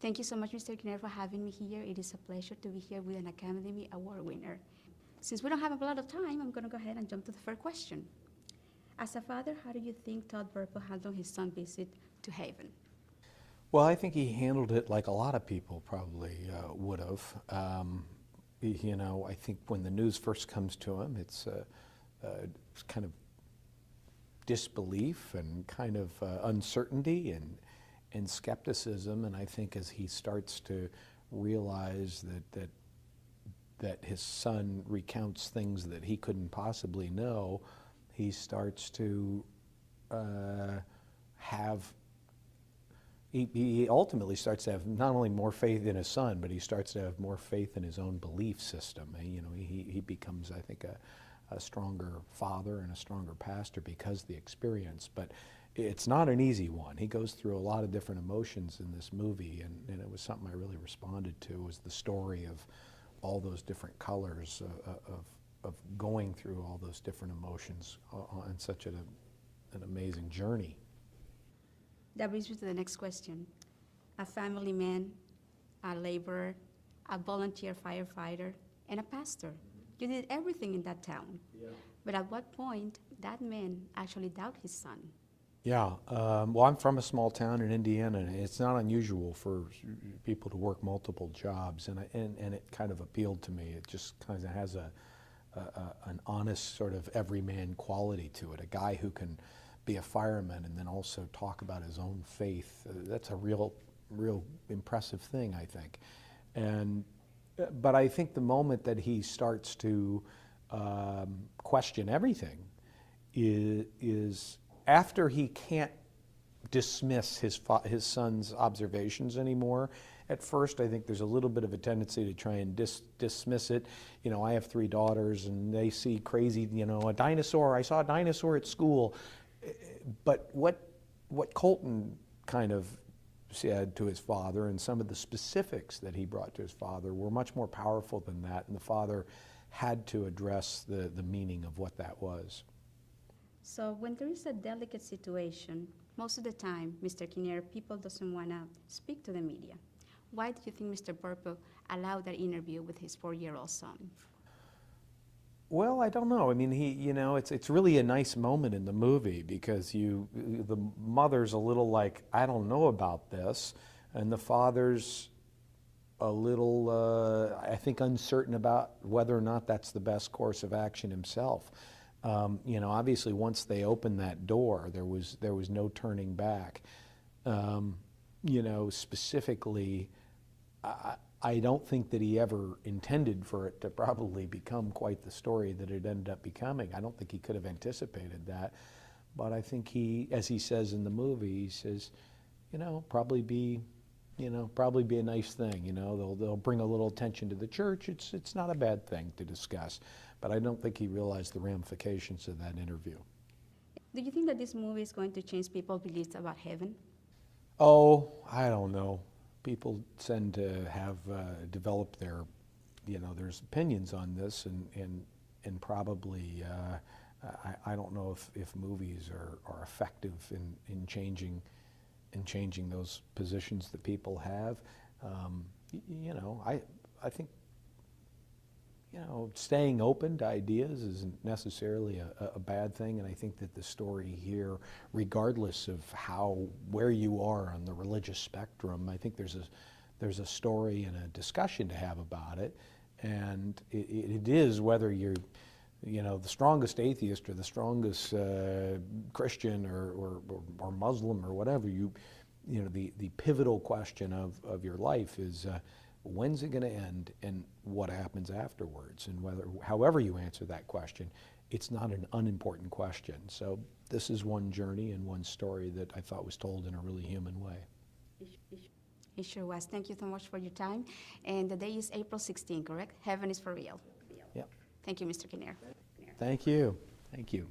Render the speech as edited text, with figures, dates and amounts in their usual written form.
Thank you so much, Mr. Kinnear, for having me here. It is a pleasure to be here with an Academy Award winner. Since we don't have a lot of time, I'm going to go ahead and jump to the first question. As a father, how do you think Todd Burpo handled his son's visit to heaven? Well, I think he handled it like a lot of people probably would have. I think when the news first comes to him, it's kind of disbelief and kind of uncertainty and skepticism. And I think as he starts to realize that his son recounts things that he couldn't possibly know, he starts to he ultimately starts to have not only more faith in his son, but he starts to have more faith in his own belief system. And, he becomes, I think, a stronger father and a stronger pastor because of the experience. But it's not an easy one. He goes through a lot of different emotions in this movie, and it was something I really responded to, was the story of all those different colors of going through all those different emotions on such an amazing journey. That brings me to the next question. A family man, a laborer, a volunteer firefighter, and a pastor. You did everything in that town. Yeah. But at what point that man actually doubted his son? Yeah, well, I'm from a small town in Indiana, and it's not unusual for people to work multiple jobs, and it kind of appealed to me. It just kind of has an honest sort of everyman quality to it, a guy who can be a fireman and then also talk about his own faith. That's a real impressive thing, I think. But I think the moment that he starts to question everything is after he can't dismiss his son's observations anymore. At first, I think there's a little bit of a tendency to try and dismiss it. I have 3 daughters, and they see crazy, a dinosaur. I saw a dinosaur at school. But what Colton kind of said to his father, and some of the specifics that he brought to his father, were much more powerful than that, and the father had to address the meaning of what that was. So when there is a delicate situation, most of the time, Mr. Kinnear, people doesn't want to speak to the media. Why do you think Mr. Burpo allowed that interview with his 4-year-old son? Well, I don't know. I mean, it's really a nice moment in the movie because the mother's a little like, I don't know about this, and the father's a little, I think, uncertain about whether or not that's the best course of action himself. Obviously, once they opened that door, there was no turning back. Specifically, I don't think that he ever intended for it to probably become quite the story that it ended up becoming. I don't think he could have anticipated that. But I think as he says in the movie, he says, probably be a nice thing. They'll bring a little attention to the church. It's not a bad thing to discuss. But I don't think he realized the ramifications of that interview. Do you think that this movie is going to change people's beliefs about heaven? Oh, I don't know. People tend to have developed there's opinions on this, and probably I don't know if movies are effective in changing those positions that people have. I think staying open to ideas isn't necessarily a bad thing, and I think that the story here, regardless of where you are on the religious spectrum, I think there's a story and a discussion to have about it, and it is whether you're the strongest atheist or the strongest Christian or Muslim or whatever, the pivotal question of your life is when's it going to end and what happens afterwards, and however you answer that question, it's not an unimportant question. So this is one journey and one story that I thought was told in a really human way. It sure was. Thank you so much for your time. And the day is April 16, correct? Heaven is for real. Yep. Thank you, Mr. Kinnear. Thank you. Thank you.